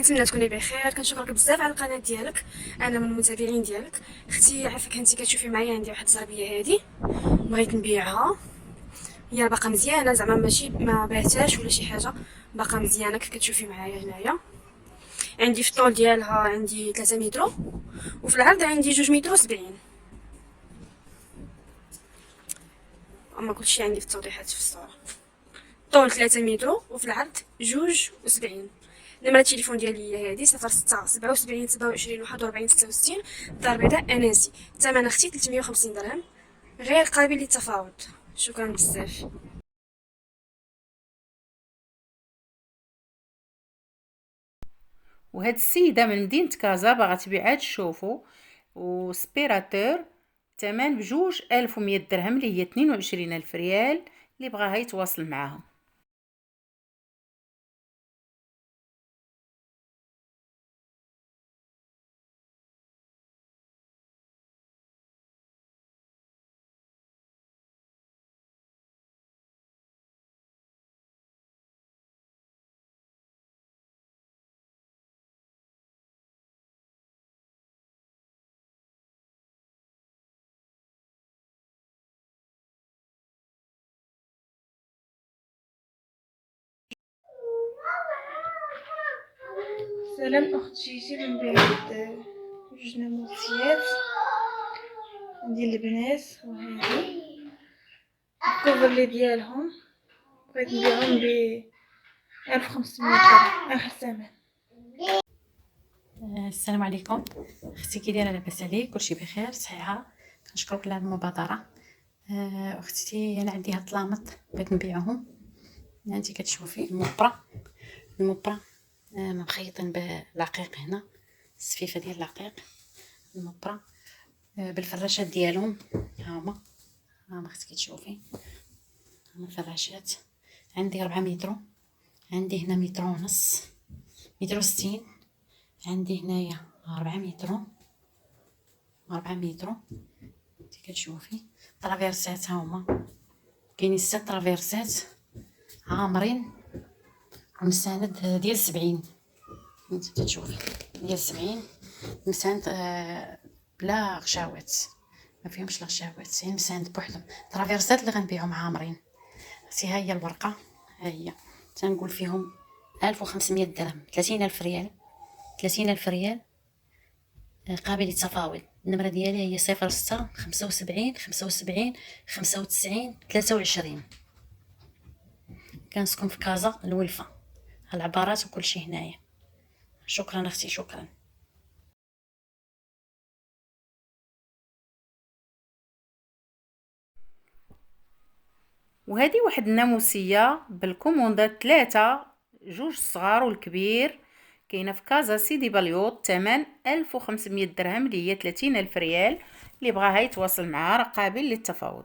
نتمنى تكوني بخير. كنشكرك بزاف على القناه ديالك، انا من المتابعين ديالك. اختي عافاك انت كتشوفي معايا، عندي واحد الزربيه هادي بغيت نبيعها، هي باقا مزيانه زعما ماشي ما بعتهاش ولا شي حاجه، باقا مزيانه كيف كتشوفي معايا هنايا. عندي في الطول ديالها عندي 3 متر، وفي العرض عندي 2 متر و70. اما كلشي عندي في التوضيحات في الصوره. طول 3 متر وفي العرض 2 و70. نمرة التليفون ديالي هي هادي 06 77 27 41 66. الدار البيضاء اناسي. الثمن اختي 350 درهم، غير قابل للتفاوض. شكرا بزاف. وهاد السيده من مدينه كازا باغا تبيع هاد الشوفو وسبيراتور، ثمن بجوج 1100 درهم اللي هي 22,000 ريال. اللي بغاها يتواصل معاها. سلام اختي، جيتي من بعيد جوج ناموسيات ديال البنات، وهذه الكوفرلي ديالهم بغيت نبيعهم ب 1500 درهم اخر ثمن. السلام عليكم اختي، كي دايره؟ لاباس عليك؟ كلشي بخير صحيحه؟ كنشكرك على المبادره. اختي انا عندي هاد الطلامط بغيت نبيعهم. انت كتشوفي المبرة مخيطين بالعقيق هنا، السفيفه ديال العقيق، المبرة بالفراشات ديالهم. ها اختي كتشوفي، هما الفراشات. عندي 4 متر، عندي هنا متر ونص، متر وستين. عندي هنايا 4 متر، 4 متر. انت كتشوفي طرافيرسات، هما كاينين 6 طرافيرسات عامرين ومساند ديال 70. انت كتشوفي ديال 70 مساند بلا غشاوات، ما فيهمش الغشاوات، هي مساند بوحدهم. طرافيرسات اللي غنبيعهم عامرين. اختي ها هي الورقه، ها هي تنقول فيهم 1500 درهم، 30,000 ريال، 30,000 ريال قابل للتفاوض. النمرة ديالي هي 06 75 75 95 23. كنسكن في كازا الولفة، العبارات وكلشي هنايا. شكرا اختي، شكرا. وهذه واحد الناموسيه بالكوموندات 3، جوج صغار والكبير، كاينه في كازا سيدي باليوط. ثمن 1500 درهم اللي هي 30,000 ريال. اللي بغاها يتواصل معها راه قابل للتفاوض.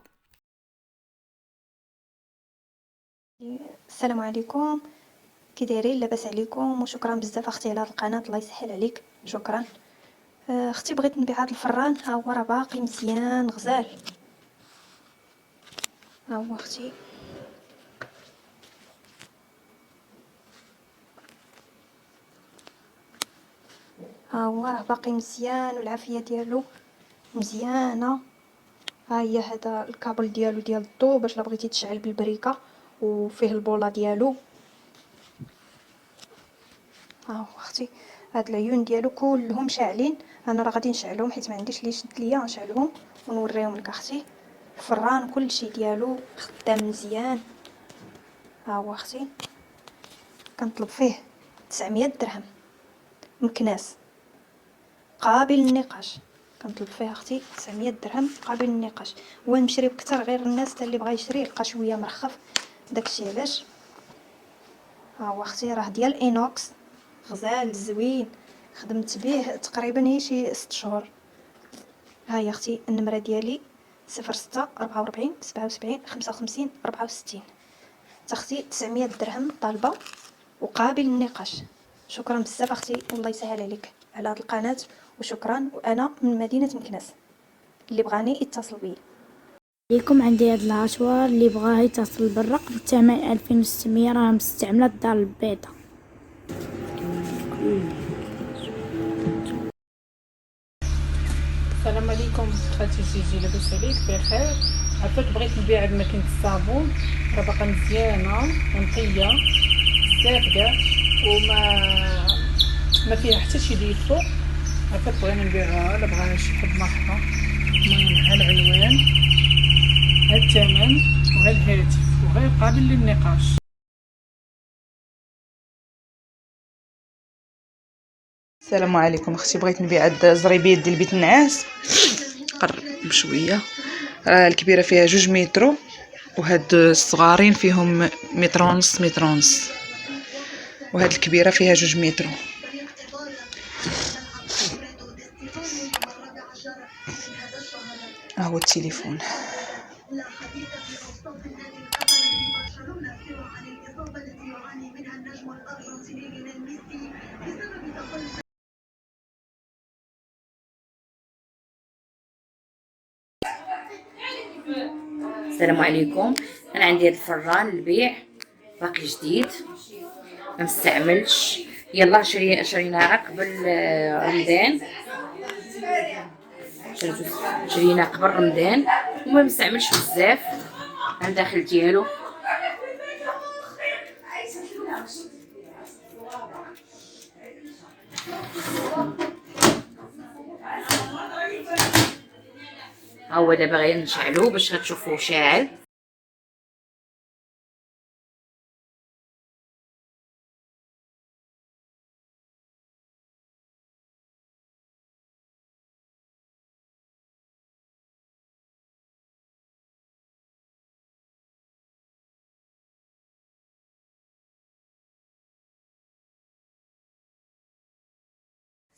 السلام عليكم، كي دايرين؟ لاباس عليكم؟ وشكرا بزاف اختي على هاد القناه، الله يسهل عليك، شكرا. اختي بغيت نبيع هاد الفران، ها هو راه باقي مزيان غزال، ها هو اختي. ها هو راه باقي مزيان والعافيه ديالو مزيانه. ها هي هذا الكابل ديالو ديال الضو باش لا بغيتي تشعل بالبريكه، وفيه البوله ديالو. ها هو اختي، هاد العيون ديالو كلهم شاعلين. انا راه غادي نشعلهم حيت ما عنديش اللي يشد ليا، نشعلهم ونوريهم لك اختي. الفران كلشي ديالو خدام مزيان. ها هو اختي، كنطلب فيه 900 درهم مكناس قابل للنقاش. كنطلب فيه اختي 900 درهم قابل للنقاش. هو نشري بكثر، غير الناس اللي بغا يشري يلقى شويه مرخف، داكشي علاش. ها هو اختي، راه ديال اينوكس، غزال زوين، خدمت به تقريبا هي شي 6 شهور. ها هي اختي النمره ديالي 06 44 77 55 64. اختي 900 درهم طالبه وقابل للنقاش. شكرا بزاف اختي، والله يسهل عليك على هذه القناه، وشكرا. وانا من مدينه مكناس، اللي بغاني يتصل بي. ليكم عندي هاد العشوار، اللي بغاه يتصل بالرقم الثمن 2600، راه مستعمله الدار البيضاء. عليكم خالتي جيجي، لاباس عليك بخير؟ عافاك، بغيت نبيع بماكينة الصابون، راه باقا مزيانه ونقيه بزاف كاع، وما فيها حتى شي ديفو. عافاك بغينا نبيعها، الا بغى شي حد مرحبا. المهم ها العنوان، ها الثمن، وها الهاتف، وغير قابل للنقاش. السلام عليكم اختي، بغيت نبيع هاد الزريبيات ديال بيت النعاس. قرب بشويه. الكبيره فيها 2 متر، وهاد الصغارين فيهم متر ونص متر ونص، وهاد الكبيره فيها 2 متر. ها هو التليفون. السلام عليكم. انا عندي هاد الفران للبيع، باقي جديد ما مستعملش. يلا شريناه قبل رمضان، شريناه قبل رمضان وما مستعملش بزاف. ها الداخل ديالو ها هو دابا غير نشعلو باش غتشوفوه شاعل.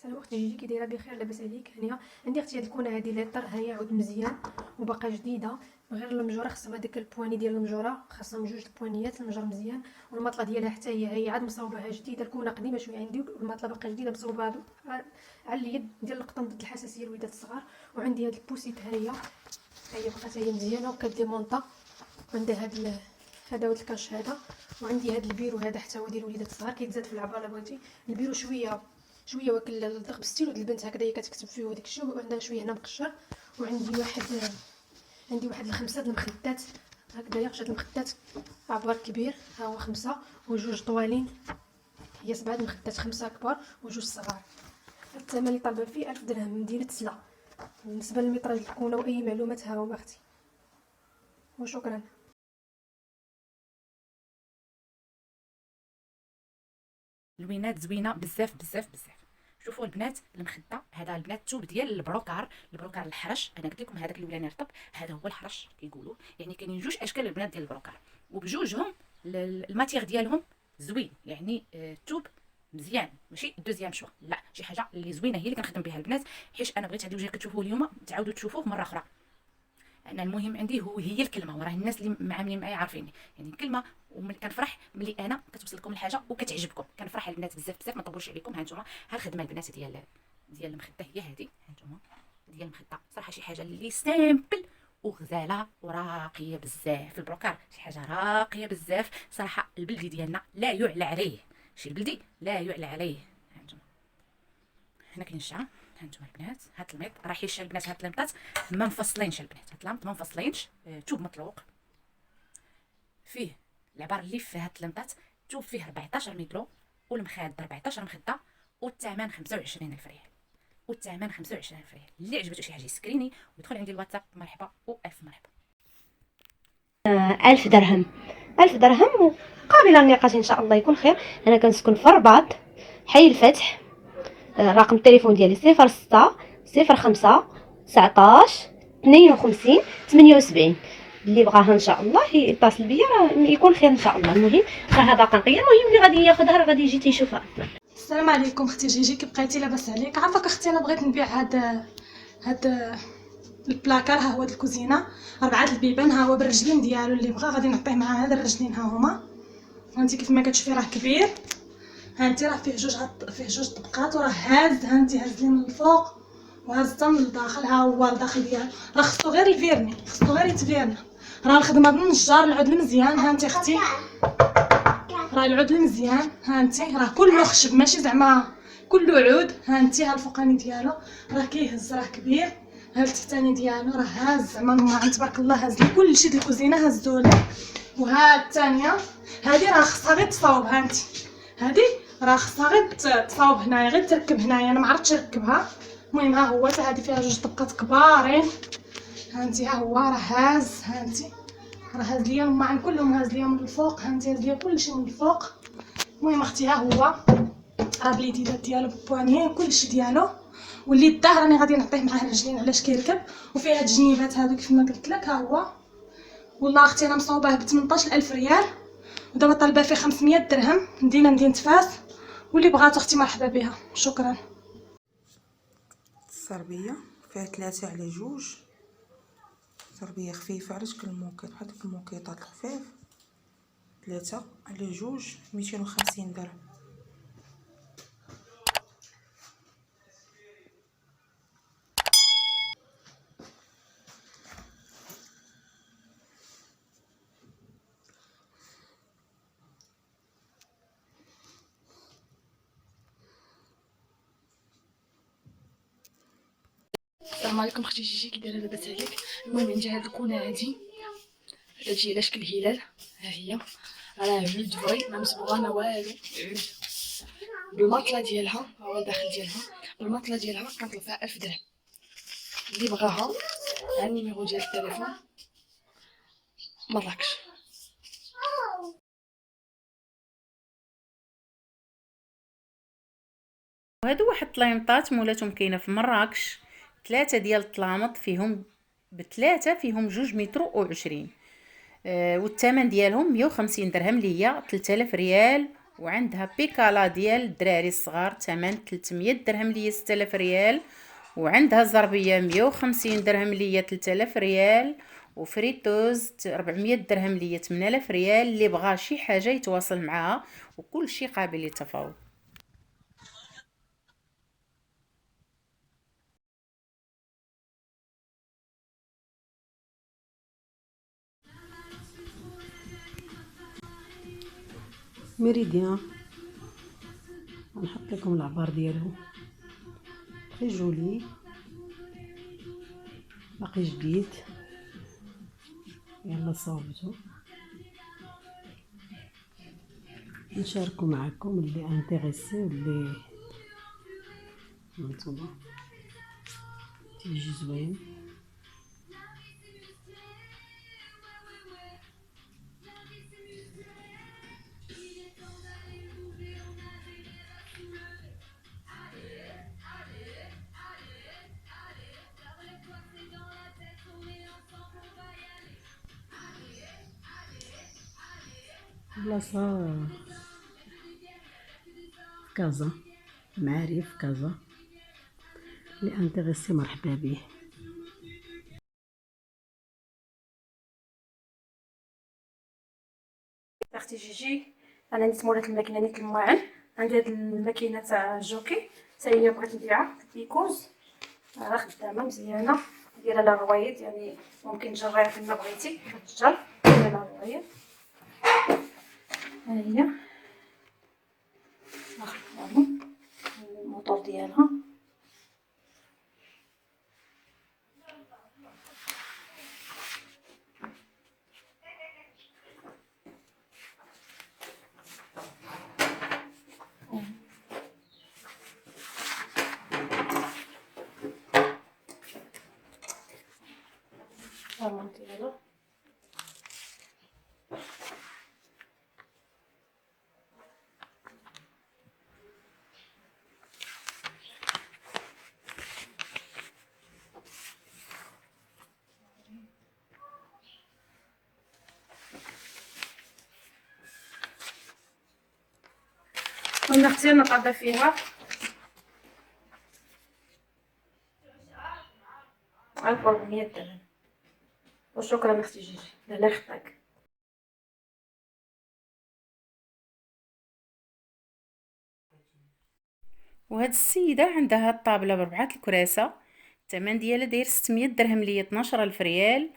سلام اختي جيجي، كي دايره؟ بخير لاباس عليك؟ هانيه. عندي اختي هاد الكونه هادي ليطر، ها هي عود مزيان وباقا جديده، غير المجوره خاصها هذاك البواني ديال المجوره، خاصهم 2 البوانيات المجر مزيان، والمطله ديالها حتى هي عاد مصوباها جديده. الكونه قديمه شويه عندي، والمطله باقا جديده مصوبه على اليد ديال القطن ضد الحساسيه لوليدات الصغار. وعندي هاد البوسيت، ها هي باقا هي مزيانه وكديمونطا. عندها هذا هو الكاش هذا. وعندي هاد البيرو هذا حتى هو ديال وليدات الصغار، كيتزاد في العبار الا بغيتي. البيرو شويه واكل الضغط ستيلو ديال البنت هكذا، هي كتكتب فيه وداك الشيء، وعندها شويه هنا مقشر. وعندي واحد الخمسه د المخدات هكذايا، 5 المخدات عبار كبير، ها هو 5 وجوج طوالين، هي 7 المخدات، 5 كبار وجوج صغار. الثمن اللي طالبه فيه 1000 درهم مدينه سلا. بالنسبه للميطراج الكونه واي معلومات ها هو اختي، وشكرا. لوينات زوينه بزاف بزاف بزاف. شوفوا البنات المخده، هذا البنات الثوب ديال البروكار الحرش. انا قلت لكم هذاك الاولاني رطب، هذا هو الحرش كيقولوا، يعني كاينين 2 اشكال البنات ديال البروكار، وبجوجهم الماتيغ ديالهم زوين، يعني الثوب مزيان، ماشي دوزيام شوا، لا شي حاجه اللي زوينه هي اللي كنخدم بها البنات. حيت انا بغيت هذا الوجه كتشوفوه اليوم تعاودوا تشوفوه مره اخرى. انا المهم عندي هي الكلمه، وراه الناس اللي عاملين معايا عارفيني، يعني الكلمه. ومن كنفرح ملي انا كتوصل لكم الحاجه وكتعجبكم، كنفرح البنات بزاف بزاف. ما نطولش عليكم، ها نتوما ها الخدمه البنات ديال المخده هي هذه، ها نتوما ديال المخده. صراحه شي حاجه اللي سامبل وغزاله وراقيه بزاف. البروكار شي حاجه راقيه بزاف صراحه. البلدي ديالنا لا يعلى عليه، شي البلدي لا يعلى عليه. ها نتوما هنا كاين الشعر، ها نتوما البنات. هاد الميط راه حيت البنات هاد الميطات ما مفصلينش البنات، هاد الميط ما مفصلينش. توب مطلوق فيه العبار اللي فيه هاد الميطات، توب فيه 14 متر، والمخاد 14 مخده، والثمن 25,000 ريال، والثمن 25,000 ريال. اللي عجبته شي حاجه يسكريني ويدخل عندي الواتساب. مرحبا والف مرحبا. 1000 درهم، 1000 درهم قابله للنقاش ان شاء الله يكون خير. انا كنسكن في الرباط، حي الفتح. رقم التليفون ديالي 06 05 19 52 78. اللي بغاها ان شاء الله يتصل بيا، راه يكون خير ان شاء الله. المهم راه باقا نقيه، المهم اللي غادي ياخذها راه غادي يجي تيشوفها. السلام عليكم اختي جيجي، كي بقيتي؟ لاباس عليك؟ عافاك اختي، انا بغيت نبيع هاد البلاكار، ها هو د الكوزينه، 4 البيبان، ها هو بالرجلين ديالو. اللي بغا غادي نعطيه معاه هاد الرجلين، ها هما. هانتي كيف ما كتشوفي راه كبير، هانتي راه فيه جوج طبقات، وراه هاز، هانتي هاز لي من الفوق وهاز حتى من الداخل. ها هو الداخل ديالو راه خصو غير الفيرني، خصو غير يتفيرنا. راه الخدمه بالنجار، العود المزيان. هانتي اختي راه العود المزيان، هانتي راه كله خشب ماشي زعما كله عود. هانتي ها الفوقاني ديالو راه كيهز، راه كبير. ها التحتاني ديالو راه هاز زعما ما تبارك الله، هاز لي كلشي ديال الكوزينه هزولي. وها الثانيه هادي راه خصها غير تصاوب، ها انت هادي راه خصها غير تصاوب هنايا، غير تركب هنايا، انا ما عرفتش نركبها. المهم ها هو حتى هادي فيها جوج طبقات كبارين، ها انت ها هو راه هاز، ها انت راه هاز ليا الماعن كلهم، هاز ليا من الفوق، ها انت هاز ليا كلشي من الفوق. المهم اختي ها هو راه بليديدات ديالو بوانيه كلشي ديالو. واللي الظهر راني غادي نعطيه معاه رجلين علاش كيركب، وفيه هاد الجنيبات هادو كيف ما قلت لك. ها هو والله اختي انا مصاوباه ب 18000 ريال، ودابا طالبه فيه 500 درهم. مدينه فاس، واللي بغات اختي مرحبا بها. شكرا. الصربيه فيها 3 على 2، صربيه خفيفه على شكل الموكيط بحال داك الموكيطات الخفاف. 3 على 2 250 درهم. السلام عليكم اختي جيجي، كي دايره لاباس عليك؟ المهم عندي هاد الكونه هادي تجي على شكل هلال، ها هي راه عود فري ما مصبوغه ما والو، عود بالماطله ديالها، ها هو الداخل ديالها بالماطله ديالها كنطلب فيها 1000 درهم. اللي بغاها ها النيميرو ديال التليفون مراكش. وهادو واحد الطليمطات مولاتهم كاينه في مراكش، 3 ديال الطلامط فيهم ب3 فيهم 2 متر و20. والثمن ديالهم 150 درهم ليا 3000 ريال. وعندها بيكالا ديال الدراري الصغار ثمن 300 درهم ليا 6000 ريال. وعندها زربيه 150 درهم ليا 3000 ريال. وفريتوز 400 درهم ليا 8000 ريال. اللي بغى شي حاجه يتواصل معها، وكل شيء قابل للتفاوض. ميريديان نحط لكم العبار ديالو تري جولي، باقي جديد. يلا صاوبتو نشاركو معكم اللي انتريسي واللي هانتوما تيجي زوين. بلاصة في كازا، معارف في كازا، اللي انتريسي مرحبا به. اختي جيجي انا نيت مولات الماكينه نيت الماعن، عندي هاد الماكينه تاع جوكي حتى هي بغيت نبيعها، ايكوز راه خدامه مزيانه، دايره لها روايد، يعني ممكن تجريها فين ما بغيتي كتجر، دايره لها روايد. ها هي خدامه الموطور ديالها. ديالو كنا اختي نقضى فيها 1400 درهم. وشكرا اختي جيجي، الله يخطيك. وهاد السيده عندها الطابله ب4 الكراسه، الثمن ديالها داير 600 درهم ليا 12000 ريال.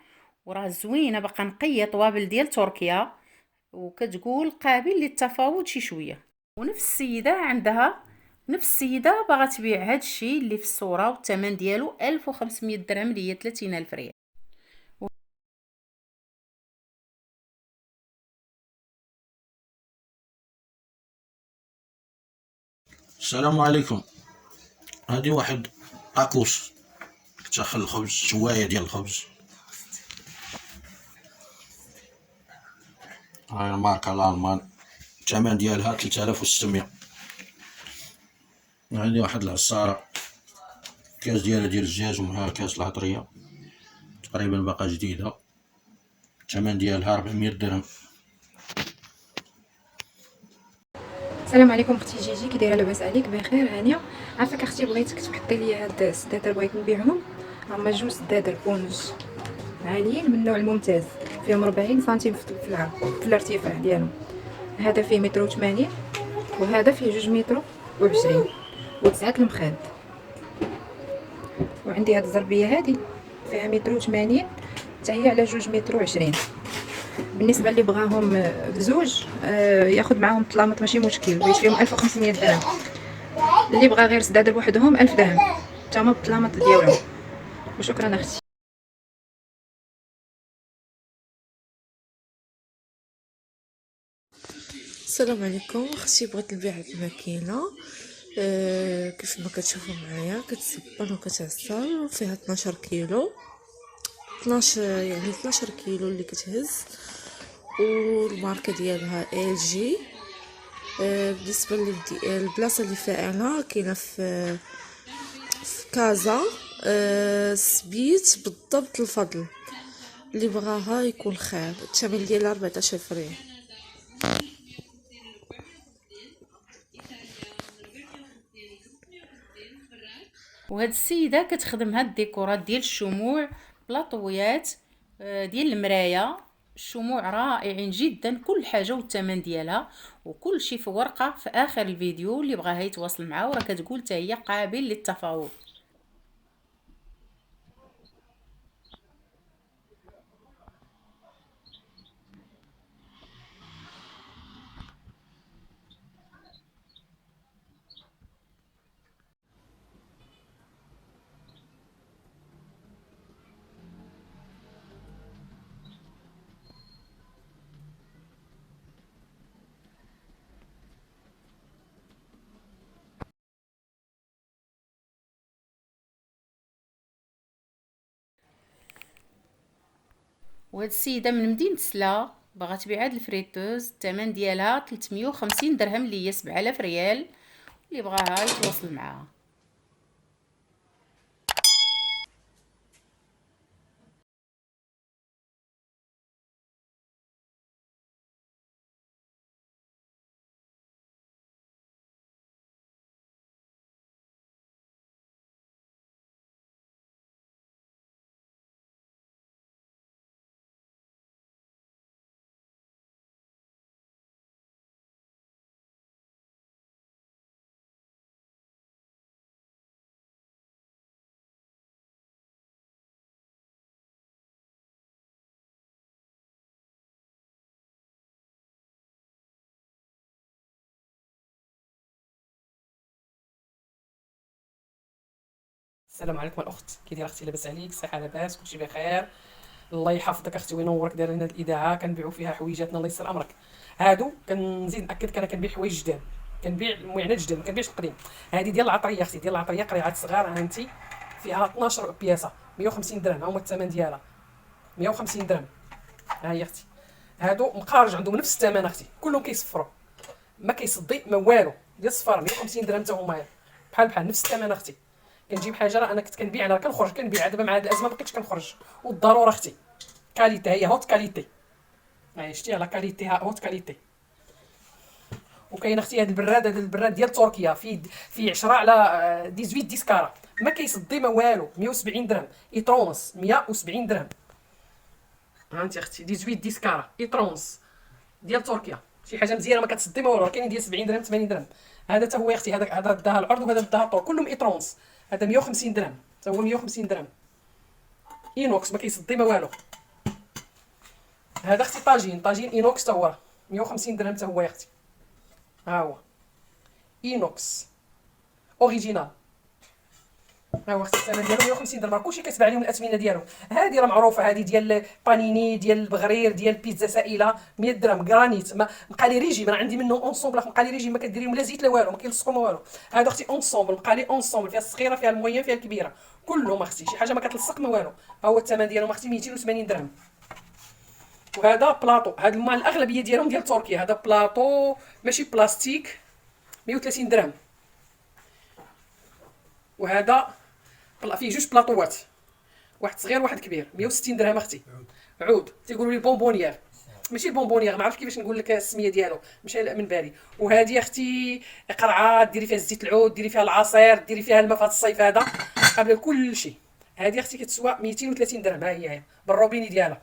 وراه زوينه باقا نقيه طوابل ديال تركيا، وكتقول قابل للتفاوض شي شويه. ونفس السيده عندها نفس السيده باغا تبيع هذا الشيء اللي في الصوره والثمن ديالو 1500 درهم اللي هي 30000 ريال. السلام عليكم. هادي واحد طاكوس كتاخل الخبز، شوايه ديال الخبز. هاي الماركه الالمان، الثمن ديالها 3600. هادي واحد العصاره، كاس ديالها ديال الزجاج ومعها كاس العطريه تقريبا باقا جديده، الثمن ديالها 400 درهم. السلام عليكم اختي جيجي، كي دايره؟ لاباس عليك؟ بخير هانيه. عافاك اختي، بغيتك تحطي لي هاد السدادر، بغيت نبيعهم. هما جوج سدادر بونج عاليين من النوع الممتاز، فيهم 40 سنتيم في العرض في الارتفاع ديالهم. هذا فيه 180 متر وهذا فيه 2 متر و20 و9 المخاد. وعندي هاد الزربيه هادي فيها 180 متر حتى هي على 2 متر و20. بالنسبه اللي بغاهم بزوج ياخذ معاهم طلامط ماشي مشكل، بغيت فيهم 1500 درهم. اللي بغا غير سدادر بوحدهم 1000 درهم تما بالطلامط ديالهم. وشكرا اختي. السلام عليكم اختي، بغيت نبيع هاد الماكينه. كيف ما كتشوفوا معايا كتسبن وكتعصر، وفيها 12 كيلو 12 كيلو اللي كتهز، والماركه ديالها ال جي. بالنسبه للبلاصه اللي فاعله كاينه في كازا سبيت بالضبط الفضل. اللي بغاها يكون خير. الثمن ديالها 14 ريال. وهاد السيده كتخدم هاد الديكورات ديال الشموع، بلاطويات ديال المرايه. الشموع رائعين جدا، كل حاجه والثمن ديالها وكل شيء في ورقه في اخر الفيديو. اللي بغاها يتواصل معها وراه كتقول حتى هي قابل للتفاوض. وهاد السيده من مدينه سلا باغا تبيع هاد الفريتوز، الثمن ديالها 350 درهم اللي هي 7000 ريال. اللي بغاها يتواصل معها. السلام عليكم الاخت، كي دايره اختي؟ لاباس عليك؟ صحه لاباس؟ كلشي بخير؟ الله يحفظك اختي وينورك. دايرين هاد الاذاعه كنبيعوا فيها حويجاتنا، الله يسر امرك. هادو كنزيد ناكدك انا كنبيع حوايج جداد، كنبيع المعينات جداد، ما كنبيعش القديم. هذه ديال العطريه اختي، ديال العطريه قريعات صغار. ها انت فيها 12 بياسه 150 درهم، ها هما الثمن ديالها 150 درهم. ها هي اختي، هادو مقارج عندهم نفس الثمن اختي، كلهم كيصفروا ما كيصدي ما والو، ديال الصفار 150 درهم حتى هما بحال نفس الثمن اختي. كنجيب حاجه، راه انا كنت كنبيع، انا كنخرج كنبيع، دابا مع هاد الازمه ما بقيتش كنخرج، والضروره اختي كاليتي، هي هوت كاليتي. هاي شتي لا كاليتي، هوت كاليتي. وكاين اختي هاد البراد ديال تركيا في 10 على 18 ديسكاره، ما كيصدي ما والو، 170 درهم ايترونس، 170 درهم. ها انت اختي 18 ديسكاره ايترونس ديال تركيا، شي حاجه مزيانه ما كتصدي ما والو. كاينين ديال 70 درهم 80 درهم. هذا حتى هو اختي، هذا داها العرض وهذا داها الطول، كلهم ايترونس. هذا 150 درهم حتى هو 150 درهم اينوكس، ما كيصدي ما والو. هذا اختي طاجين اينوكس حتى هو 150 درهم حتى هو يا اختي. ها هو اينوكس اوريجينال. ها هو اختي الثمن ديالو 150 درهم. كلشي كتباع عليهم الاثمنه ديالهم. هذه راه معروفه، هذه ديال بانيني، ديال البغرير، ديال بيتزا سائله 100 درهم غرانيت. ما بقى لي ريجيم، انا عندي منه اونسومبل، بقى لي ريجيم ما كديريهم لا زيت لا والو، ما كيلصقوا ما والو. هذا اختي اونسومبل، بقى لي اونسومبل فيها الصغيره فيها الموين فيها الكبيره كلهم اختي، شي حاجه ما كتلصق ما والو. ها هو الثمن ديالهم اختي 280 درهم. وهذا بلاطو، هاد الماء الاغلبيه ديالهم ديال تركيا، هذا بلاطو ماشي بلاستيك 130 درهم. وهذا فيه جوج بلاطوات، واحد صغير واحد كبير 160 درهم اختي. عود تيقولوا لي بونبونيير، ماشي البونبونيير، ما عرفتش كيفاش نقول لك السميه ديالو، مشى من بالي. وهذه اختي قرعه ديري فيها زيت العود، ديري فيها العصير، ديري فيها الماء في هذا الصيف هذا قبل كل شيء. هذه اختي كتسوى 230 درهم، ها هي بالروبيني ديالها.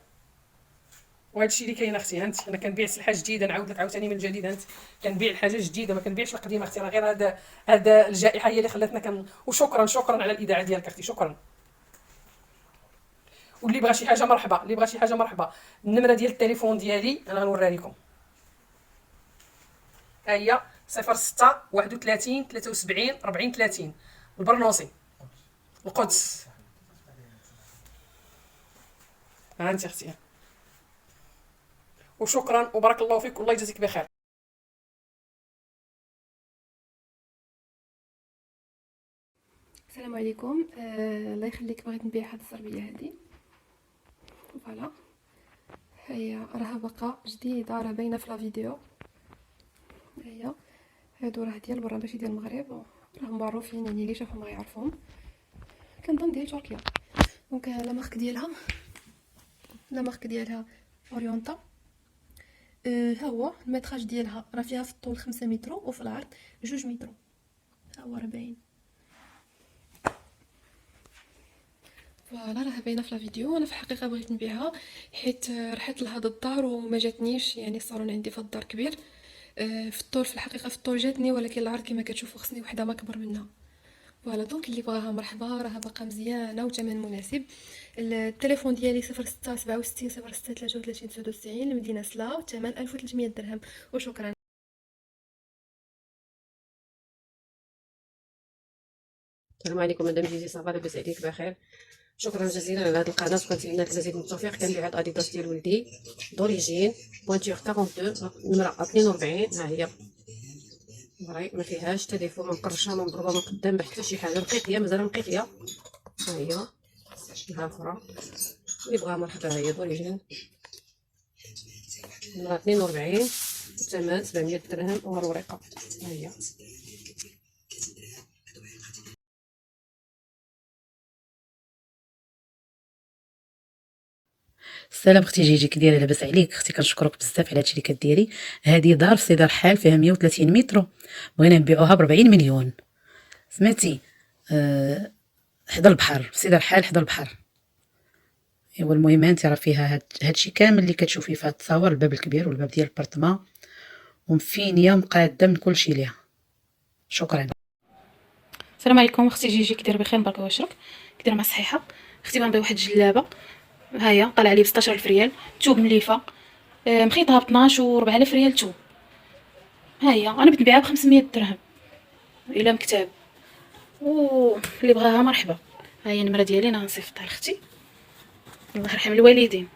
وهذا الشيء اللي كاين اختي. هانت انا كنبيع سلحه جديده، نعاود لك عاوتاني من جديد. هانت كنبيع الحاجه جديده، ما كنبيعش القديمه اختي، راه غير هذا الجائحه هي اللي خلاتنا وشكرا على الاذاعه ديالك اختي، شكرا. واللي بغى شي حاجه مرحبا، اللي بغى شي حاجه مرحبا. النمره ديال التليفون ديالي انا غنوريها لكم، ها هي 06 31 73 40 30 البرنوسي القدس. ها انت اختي، وشكرا وبارك الله فيك والله يجازيك بخير. السلام عليكم. الله يخليك، بغيت نبيع هاد الزربيه هادي. فوالا هي راها باقا جديده، راه باينه في لا فيديو. هي هادو راه ديال برا ماشي ديال المغرب، راهم معروفين يعني اللي شافهم غيعرفوهم، كنظن ديال تركيا. دونك لا مارك ديالها اورينتا. ها هو المتراج ديالها، راه فيها في الطول 5 متر وفي العرض 2 متر. ها هو راه باين، فوالا راه باينه في لا فيديو. انا في الحقيقه بغيت نبيعها حيت رحت لهاد الدار وما جاتنيش، يعني الصالون عندي في الدار كبير. في الطول في الحقيقه في الطول جاتني، ولكن العرض كما كتشوفوا خصني وحده ما كبر منها. فوالا دونك اللي بغاها مرحبا، راها باقا مزيانه وثمن مناسب. التليفون ديالي 06 67 06 33 99 المدينه سلا، والثمن 1300 درهم. وشكرا. السلام عليكم مدام جيجي، صافا لاباس عليك بخير؟ شكرا جزيلا على هذه القناه. كنتمنى لك زيد التوفيق. كنبيع هاد اديداس ديال ولدي دوريجين بوانتور 42 نمره 42. ها هي فري ما فيهاش تليفون، ما مقرشه ما مضروبه من قدام بحتى شي حاجه، نقيقيه مازال نقيقيه. ها هي هافره، اللي بغاها مرحبا. ها هي دوريجين نمره 42 الثمن 700 درهم وهالوريقه. ها هي السلام اختي جيجي، كي دايره؟ لاباس عليك اختي؟ كنشكرك بزاف على هادشي اللي كديري. هذه دار في سيدي رحال فيها 130 متر، بغينا نبيعوها ب 40 مليون. سمعتي؟ حدا البحر، في سيدي رحال حدا البحر. ايوا المهم انت راه فيها هادشي كامل اللي كتشوفي في هاد التصاور، الباب الكبير والباب ديال البرطمه ومفينيه مقاده من كلشي ليها. شكرا. السلام عليكم اختي جيجي، كي دايره؟ بخير مبارك واشرك، كي دايره؟ مع الصحيحه اختي. بغنبيع واحد الجلابه، ها هي طالع لي ب 16000 ريال، توب مليفه، مخيطها ب 12 و 4000 ريال توب. ها هي انا بغيت نبيعها ب 500 درهم الى مكتاب، واللي بغاها مرحبا. ها هي النمره ديالي، انا نصيفطها لاختي، الله يرحم الوالدين.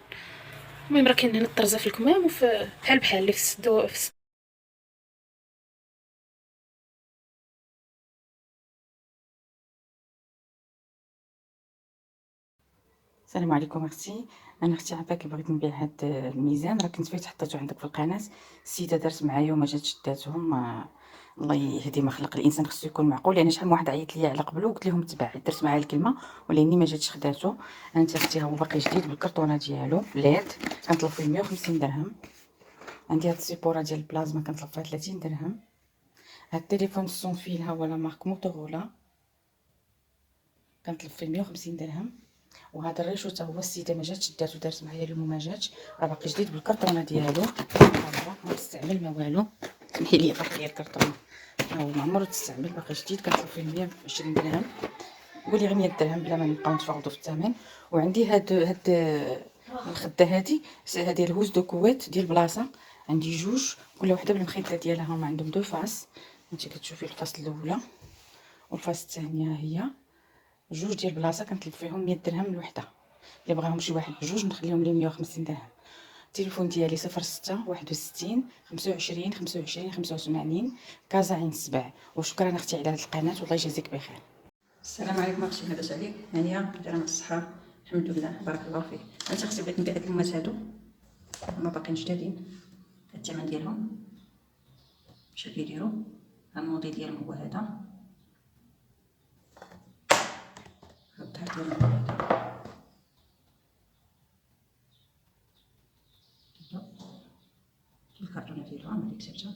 المهم راه كاين هنا الطرزه في الكمام وفي بحال اللي في السلام عليكم اختي. انا اختي عافاكي، بغيت نبيع هاد الميزان، راه كنت بغيت حطيته عندك في القناه، السيده دارت معايا وما جات شداتهم. الله يهدي ما خلق الانسان، خصو يكون معقول. يعني شحال من واحد عيط ليا على قبلو قلت لهم تباع، درت معاه الكلمه ولاني ما جاتش خداتو. انت اختي هو باقي جديد بالكرتونه ديالو ليد، كنطلب فيه 150 درهم. عندي هاد السيبوره ديال البلازما كنطلب فيها 30 درهم. هاد التليفون السون فيل ها هو لا مارك موتورولا، كنطلب فيه 150 درهم. وهذا الريشو حتى هو السيده ما جاتش داتو، دارت معايا اليوم وما جاتش، راه باقي جديد بالكرتونه ديالو، ما تستعمل ما والو. سمحي لي باقي الكرتونه، ها هو ما عمرو تستعمل، باقي جديد، كنطلب فيه 120 درهم. قولي غير 100 درهم بلا ما نبقاو نتفاوضوا في الثمن. وعندي هاد الخده هادي الهوز دو كويت ديال بلاصه، عندي جوج، كل وحده بالمخيطه ديالها، هما عندهم دو فاس. انت كتشوفي الفاس الاولى والفاس الثانيه هي جوج ديال بلاصه كنطلب فيهم 100 درهم الوحده. اللي بغاهم شي واحد بجوج نخليهم ليه 150 درهم. التليفون ديالي 06 61 25 25 85 كازا عين السبع. وشكرا اختي على هاد القناه والله يجازيك بخير. السلام عليكم اختي، لاباس عليك؟ هانيه دايره مع الصحه؟ الحمد لله بارك الله فيك. انت اختي بغيت نبيع هاد المواد هادو، هما باقيين جدادين، الثمن ديالهم باش كيديروا. ها الموديل ديالهم هو هذا، ها الظهر ديالهم هو هذا، الكرتونه ديالها هادي كتبتها.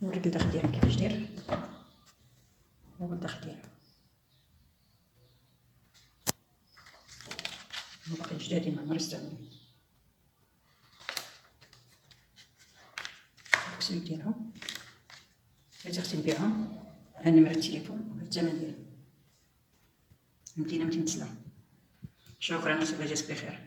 نوريك الداخل ديالها كيفاش داير، هو الداخل ديالها هما باقيين جدادين ما استعملوا. التسويق ديالهم بغيتي اختي نبيعهم، ها نمرة التليفون وها الثمن ديالهم. مدينة متمثلة. شكرا اختي، الله يجازيك بخير.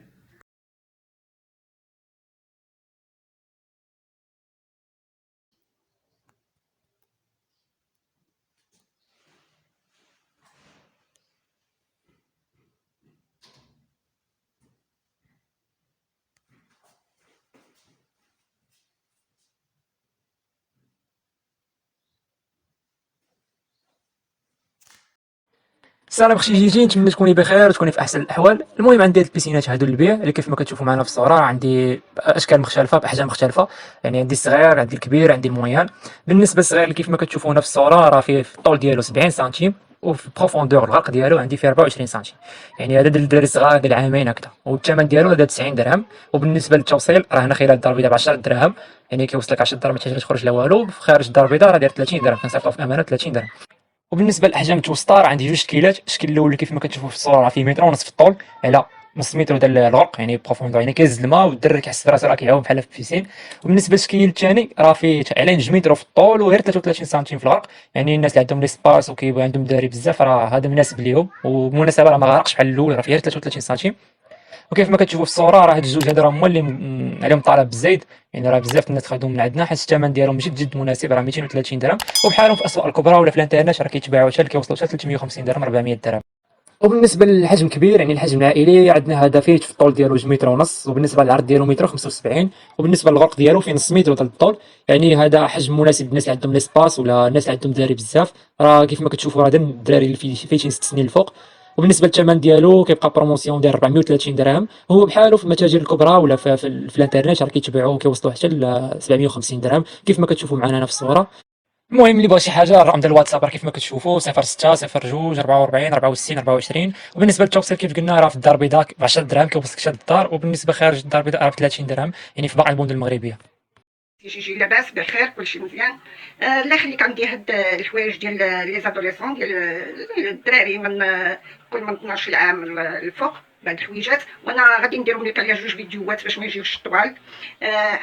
السلام اختي جيجي، نتمنى تكوني بخير وتكوني في احسن الاحوال. المهم عندي هاد البيسينات هادو للبيع اللي كيف ما كتشوفوا معنا في الصوره. عندي اشكال مختلفه باحجام مختلفه، يعني عندي الصغير عندي الكبير عندي المويان. بالنسبه للصغير اللي كيف ما كتشوفوا هنا في الصوره راه فيه في الطول ديالو 70 سنتيم، وفي البروفوندور الغرق ديالو عندي فيه 24 سنتيم. يعني هذا ديال الدراري الصغار ديال عامين هكذا، والثمن ديالو هذا 90 درهم. وبالنسبه للتوصيل راه هنا خلال الدار البيضاء ب 10 دراهم، يعني كيوصلك 10 درهم ما تحتاجش تخرج لا والو. خارج الدار البيضاء راه داير 30 درهم، كنصيفطو في امانه 30 درهم. وبالنسبه للاحجام المتوسطه راه عندي جوج شكيلات. الشكل الاول كيف ما كتشوفوا في الصوره راه فيه متر ونص في الطول على نص متر ديال الغرق، يعني بروفوندور، يعني كيهز الماء والدري كيحس براسو راه كيعوم بحال في البيسين. وبالنسبه للشكل الثاني راه فيه على 2 متر في الطول وغير 33 سنتيم في الغرق، يعني الناس اللي عندهم لي سباس وكيبغي عندهم دراري بزاف راه هذا مناسب ليهم. وبالمناسبه راه ما غرقش بحال الاول، راه فيه غير 33 سنتيم. وكيف ما كتشوفوا في الصوره راه هاد الجوج هادو راه هما اللي عليهم طلب بالزايد، يعني راه بزاف الناس خدوهم من عندنا حيت الثمن ديالهم جد مناسب، راه 230 درهم. وبحالهم في الاسواق الكبرى ولا في الانترنت راه كيتباعوا حتى كيوصلوا حتى 350 درهم 400 درهم. وبالنسبه للحجم الكبير يعني الحجم العائلي عندنا هذا فيه في الطول ديالو 2 متر ونص، وبالنسبه للعرض ديالو متر 75، وبالنسبه للغرق ديالو فيه نص متر ديال الطول، يعني هذا حجم مناسب للناس اللي عندهم ليسباس ولا الناس اللي عندهم دراري بزاف. راه كيف ما كتشوفوا راه الدراري اللي فايتين 6 سنين الفوق. وبالنسبه للثمن ديالو كيبقى بروموسيون ديال 430 درهم، هو بحالو في المتاجر الكبرى ولا في الانترنت راه كيتباعوا كيوصلوا حتى ل 750 درهم كيف ما كتشوفوا معنا هنا في الصوره. المهم اللي بغى شي حاجه الرقم ديال الواتساب راه كيف ما كتشوفوا 06 02 44 64 24. وبالنسبه للتوصيل كيف قلنا راه في الدار البيضاء ب 10 درهم كيوصلك حتى للدار، وبالنسبه خارج الدار البيضاء راه ب 30 درهم، يعني في باقي المدن المغربيه. جيجي لاباس بخير كلشي مزيان. الله يخليك، عندي هاد الحوايج ديال لي زادوليسون ديال الدراري من كل من 12 عام الفوق، بعض الحويجات، وانا غادي نديرهم لك عليها جوج فيديوهات باش ما يجيوش الطوال.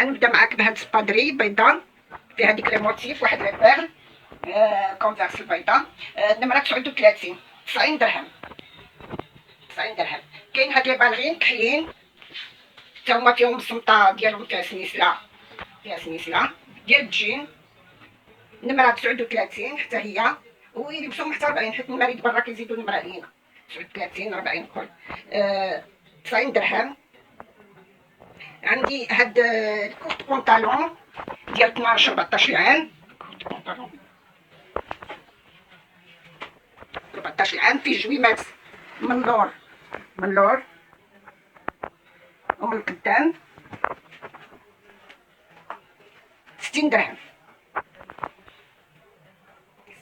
غنبدا معاك بهاد السبادري بيضاء فيها ديك لي موتيف، واحد لي بيرل كونفيرس البيضاء، النمره 39 90 درهم 90 درهم. كاين هاد لي بالغين كحلين حتى هما فيهم الصمطه ديالهم فيها سنيسله ديال الجين، نمره 39 حتى هي، ويلبسوهم حتى 40 حيت المريض برا كيزيدوا نمره لينا 39 40 كل 90 درهم. عندي هاد الكوت بونطالون ديال 12 14 عام، 14 عام، فيه جويمات من اللور ومن القدام 60 درهم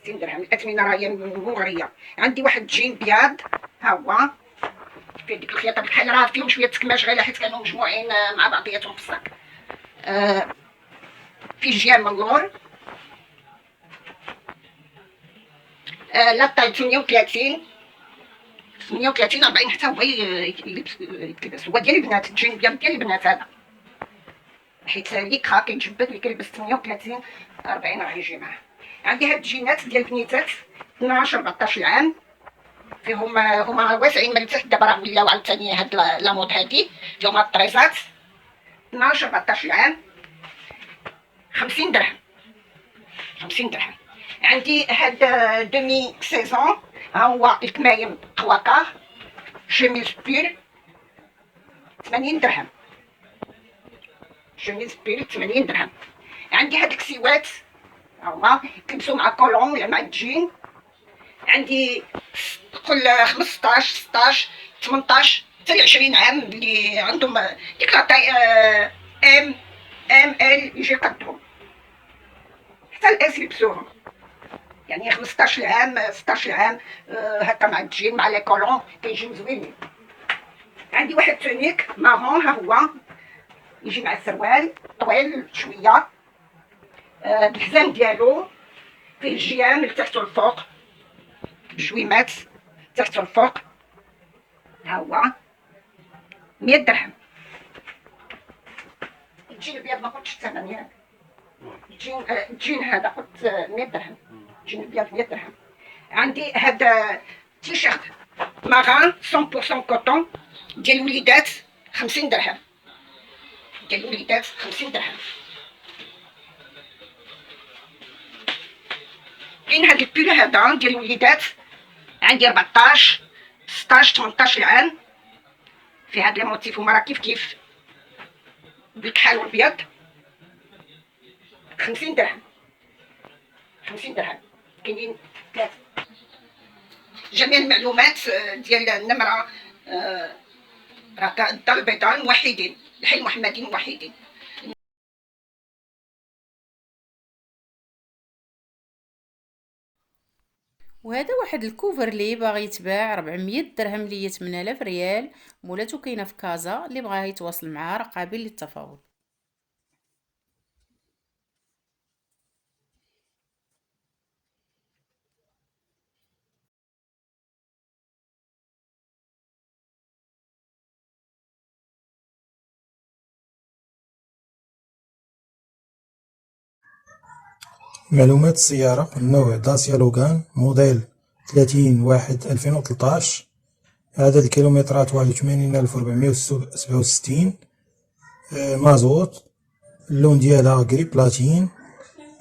60 درهم. الاثمنه راهي مغريه. عندي واحد جين بياض ها هو فيه ديك الخياطه بحال راه فيهم شويه تكماش غير حيت كانوا مجموعين مع بعضياتهم في الصاك. فيه جيام من اللور، لا طاي 38 40 حتى هو يلبس، هو ديال البنات، الجين ديال البنات هذا، حيت ليكرا كيتجبد اللي كيلبس 38 40 راه يجي معاه. عندي هاد الجينات ديال البنيتات 12 14 عام، فيهم هما واسعين من تحت، دابا راه ولاو عاوتاني هاد لامود هادي فيهم هاد الطريزات 12 14 عام 50 درهم 50 درهم. عندي هاد دومي سيزون، ها هو الكمايم 3 كار، شميز بيل 80 درهم، شميز بيل 80 درهم. عندي هاد الكسيوات ها هما كيلبسو مع كولون ولا مع الجين. عندي كل 15 16 18 حتى 20 عام اللي عندهم ديك لاطاي ام ال يجي قدهم، حتى الاس يلبسوهم، يعني 15 عام 16 عام هكا مع الجين مع لي كولون كيجيو زوينين. عندي واحد تونيك مارون، ها هو يجي مع السروال طويل شويه، الحزام ديالو فيه الجيام لتحت والفوق، جويمات تحت والفوق، ها هو 100 درهم. الجين الابيض ما قلتش الثمن ياك، الجين هذا قلت 100 درهم، الجين الابيض 100 درهم. عندي هذا تيشيرت ماران 100% كوتون ديال الوليدات 50 درهم، ديال الوليدات 50 درهم. كاين هاد البيل هذا ديال الوليدات، عندي 14 16 18 عام، في هاد لي موتيف هما راه كيف بالكحل والابيض 50 درهم، 50 درهم. كاينين 3. جميع المعلومات ديال النمره راه الدار البيضاء موحدين، الحي المحمدي موحدين. وهذا واحد الكوفر لي باغي يتباع 400 درهم ليا 8000 ريال، مولاتو كاينه في كازا، اللي بغاه يتواصل معها راه قابل للتفاوض. معلومات السيارة: النوع داسيا لوغان، موديل 30/1/2013، عدد الكيلومترات 81467، مازوت، اللون ديالها غري بلاتين،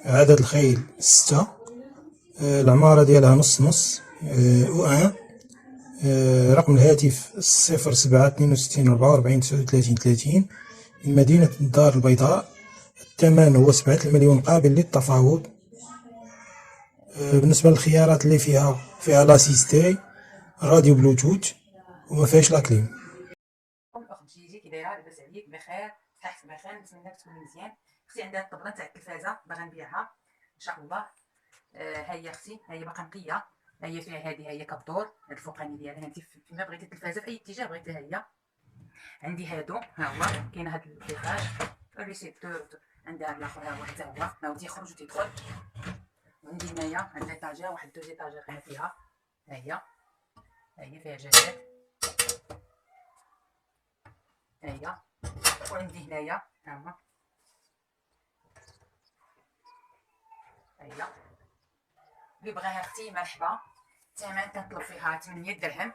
عدد الخيل 6، العمارة ديالها نص و1، رقم الهاتف 0762 من مدينة الدار البيضاء. الثمن هو 7 مليون قابل للتفاوض. بالنسبة للخيارات اللي فيها لاسيستي، راديو بلوتوث، وما فيهاش لاكليم. الاخت جيجي كي دايره؟ لاباس عليك؟ بخير، صحتك بخير، نتمنىك تكوني مزيان. اختي عندها الطبله تاع التلفازه باغا نبيعها ان شاء الله. ها هي اختي، ها هي باقا نقيه، ها هي فيها هذه، ها هي كبدور الفوقاني ديالها، انت فيما بغيتي التلفازه في اي اتجاه بغيتيها هي. عندي هادو، ها هو كاين هاد الفيغاج الريسيبتور، عندها الاخر ها هو حتى هو، ها هو تيخرج وتيدخل. وعندي هنايا عند ليطاجير واحد 2 ايطاجير هنا فيها، ها هي فيها جهات، ها هي. وعندي هنايا ها هما، ها هي اللي بغاها اختي مرحبا. الثمن كنطلب فيها 800 درهم،